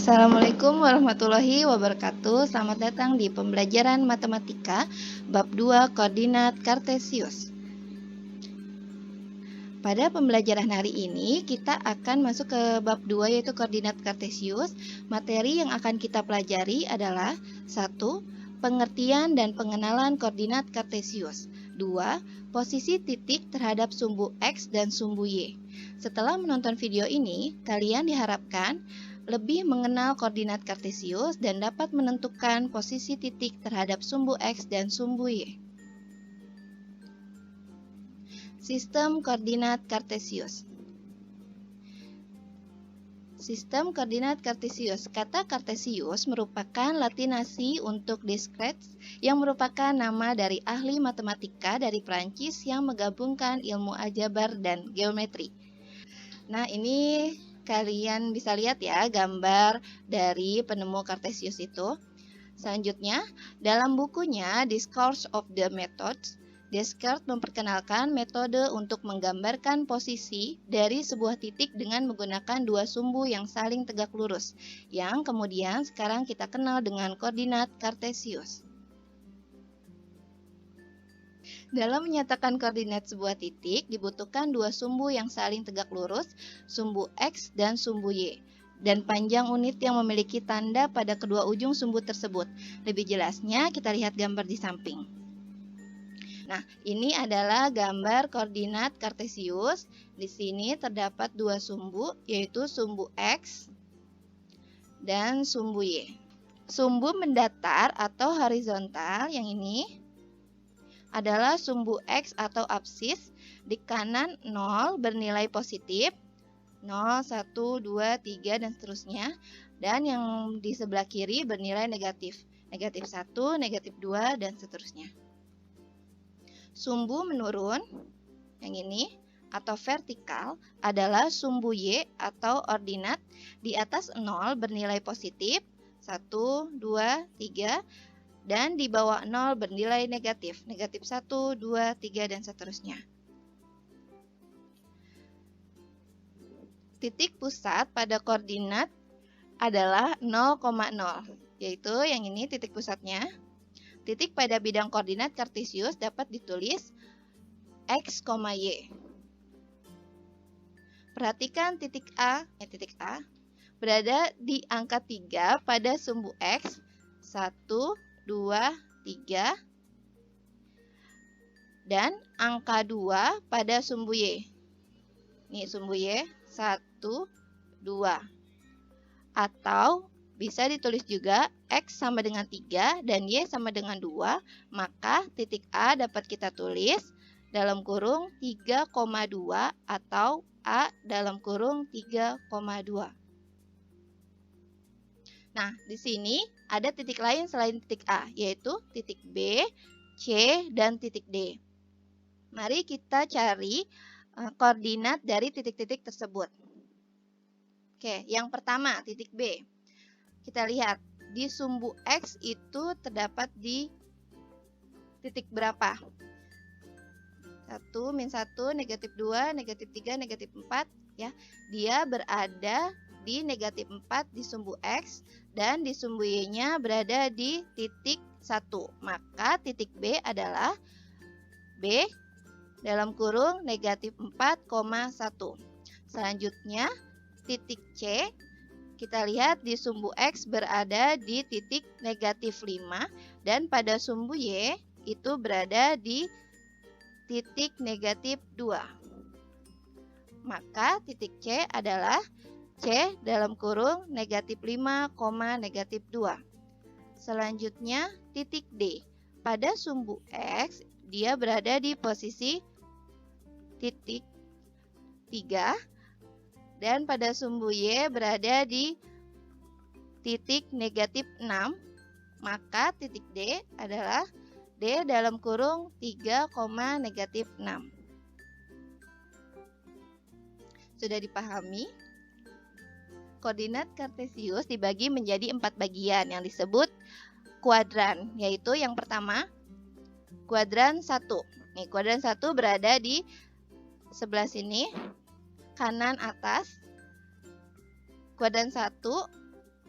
Assalamualaikum warahmatullahi wabarakatuh. Selamat datang di pembelajaran matematika bab 2 koordinat kartesius. Pada pembelajaran hari ini kita akan masuk ke bab 2 yaitu koordinat kartesius. Materi yang akan kita pelajari adalah 1. Pengertian dan pengenalan koordinat kartesius. 2. Posisi titik terhadap sumbu X dan sumbu Y. Setelah menonton video ini, kalian diharapkan lebih mengenal koordinat kartesius dan dapat menentukan posisi titik terhadap sumbu X dan sumbu Y. Sistem koordinat kartesius. Sistem koordinat kartesius. Kata kartesius merupakan latinasi untuk Descartes yang merupakan nama dari ahli matematika dari Prancis yang menggabungkan ilmu aljabar dan geometri. Nah, ini kalian bisa lihat ya gambar dari penemu kartesius itu. Selanjutnya, dalam bukunya Discourse of the Methods, Descartes memperkenalkan metode untuk menggambarkan posisi dari sebuah titik dengan menggunakan dua sumbu yang saling tegak lurus, yang kemudian sekarang kita kenal dengan koordinat kartesius. Dalam menyatakan koordinat sebuah titik, dibutuhkan dua sumbu yang saling tegak lurus, sumbu X dan sumbu Y, dan panjang unit yang memiliki tanda pada kedua ujung sumbu tersebut. Lebih jelasnya, kita lihat gambar di samping. Nah, ini adalah gambar koordinat kartesius. Di sini terdapat dua sumbu, yaitu sumbu X dan sumbu Y. Sumbu mendatar atau horizontal yang ini adalah sumbu X atau absis. Di kanan 0 bernilai positif, 0, 1, 2, 3, dan seterusnya. Dan yang di sebelah kiri bernilai negatif, negatif 1, negatif 2, dan seterusnya. Sumbu menurun, yang ini, atau vertikal, adalah sumbu Y atau ordinat. Di atas 0 bernilai positif, 1, 2, 3, dan di bawah 0 bernilai negatif, negatif 1, 2, 3, dan seterusnya. Titik pusat pada koordinat adalah 0,0, yaitu yang ini titik pusatnya. Titik pada bidang koordinat kartesius dapat ditulis X, Y. Perhatikan titik A berada di angka 3 pada sumbu X, 1, 2, 3, dan angka 2 pada sumbu Y. Ini sumbu Y, 1, 2. Atau bisa ditulis juga X sama dengan 3 dan Y sama dengan 2, maka titik A dapat kita tulis dalam kurung 3,2 atau A dalam kurung 3,2. Nah, di sini ada titik lain selain titik A, yaitu titik B, C, dan titik D. Mari kita cari koordinat dari titik-titik tersebut. Oke, yang pertama, titik B. Kita lihat, di sumbu X itu terdapat di titik berapa? 1, min 1, negatif 2, negatif 3, negatif 4. Ya. Dia berada di negatif 4 di sumbu X dan di sumbu Y-nya berada di titik 1. Maka titik B adalah B dalam kurung negatif 4,1. Selanjutnya titik C, kita lihat di sumbu X berada di titik negatif 5 dan pada sumbu Y itu berada di titik negatif 2. Maka titik C adalah C dalam kurung negatif 5, negatif 2. Selanjutnya titik D. Pada sumbu X, dia berada di posisi titik 3. Dan pada sumbu Y berada di titik negatif 6. Maka titik D adalah D dalam kurung 3, negatif 6. Sudah dipahami? Koordinat kartesius dibagi menjadi 4 bagian yang disebut kuadran, yaitu yang pertama kuadran 1. Nih, kuadran 1 berada di sebelah sini, kanan atas. Kuadran 1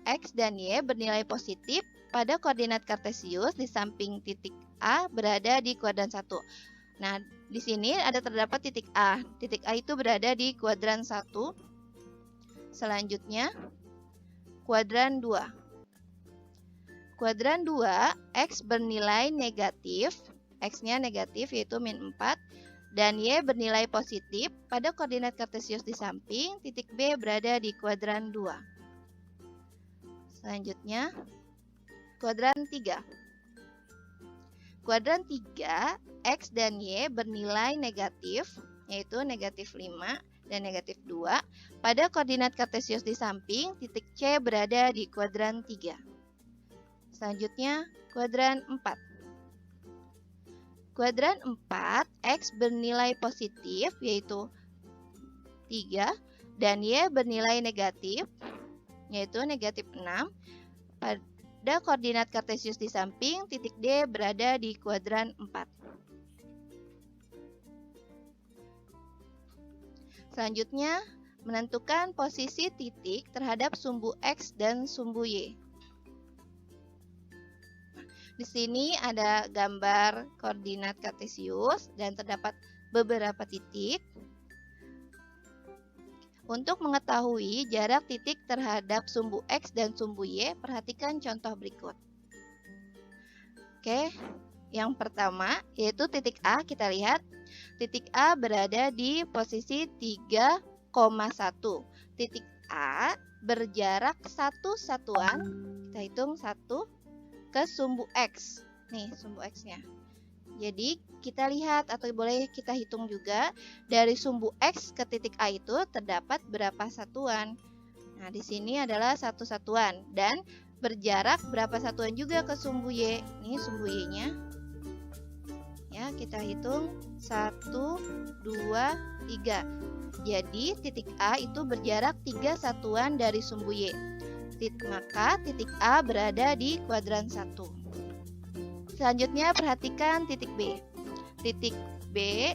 X dan Y bernilai positif pada koordinat kartesius di samping titik A berada di kuadran 1. Nah, di sini ada terdapat titik A. Titik A itu berada di kuadran 1. Selanjutnya, kuadran 2. Kuadran 2, X bernilai negatif, X-nya negatif yaitu min 4, dan Y bernilai positif pada koordinat kartesius di samping, titik B berada di kuadran 2. Selanjutnya, kuadran 3. Kuadran 3, X dan Y bernilai negatif, yaitu negatif 5 dan negatif 2, pada koordinat kartesius di samping, titik C berada di kuadran 3. Selanjutnya, kuadran 4. Kuadran 4, X bernilai positif, yaitu 3, dan Y bernilai negatif, yaitu negatif 6. Pada koordinat kartesius di samping, titik D berada di kuadran 4. Selanjutnya, menentukan posisi titik terhadap sumbu X dan sumbu Y. Di sini ada gambar koordinat kartesius dan terdapat beberapa titik. Untuk mengetahui jarak titik terhadap sumbu X dan sumbu Y, perhatikan contoh berikut. Oke, yang pertama yaitu titik A, kita lihat. Titik A berada di posisi 3,1. Titik A berjarak 1 satuan, kita hitung 1, ke sumbu X. Nih, sumbu X-nya. Jadi, kita lihat atau boleh kita hitung juga dari sumbu X ke titik A itu terdapat berapa satuan. Nah, di sini adalah 1 satuan dan berjarak berapa satuan juga ke sumbu Y. Ini sumbu Y-nya. Ya, kita hitung 1, 2, 3. Jadi, titik A itu berjarak 3 satuan dari sumbu Y. Maka titik A berada di kuadran 1. Selanjutnya perhatikan titik B. Titik B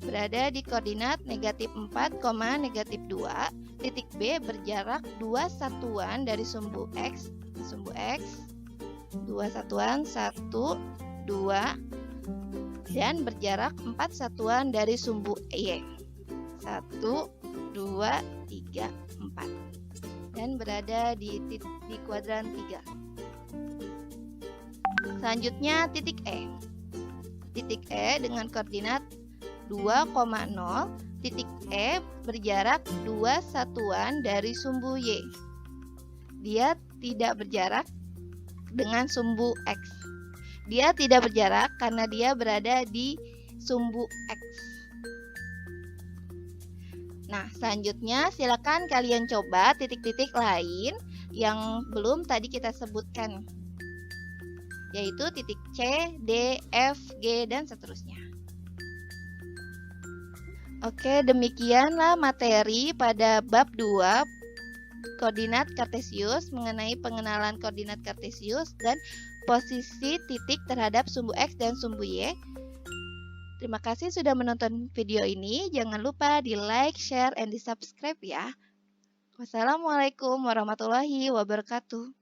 berada di koordinat negatif 4, negatif 2. Titik B berjarak 2 satuan dari sumbu X. Sumbu X 2 satuan, 1, 2. Dan berjarak 4 satuan dari sumbu Y. 1, 2, 3, 4. Dan berada di kuadran 3. Selanjutnya titik E. Titik E dengan koordinat 2,0. Titik E berjarak 2 satuan dari sumbu Y. Dia tidak berjarak dengan sumbu X. Dia tidak berjarak karena dia berada di sumbu X. Nah, selanjutnya silakan kalian coba titik-titik lain yang belum tadi kita sebutkan, yaitu titik C, D, F, G, dan seterusnya. Oke, demikianlah materi pada bab 2 koordinat kartesius mengenai pengenalan koordinat kartesius dan posisi titik terhadap sumbu X dan sumbu Y. Terima kasih sudah menonton video ini. Jangan lupa di like, share, and di subscribe ya. Wassalamualaikum warahmatullahi wabarakatuh.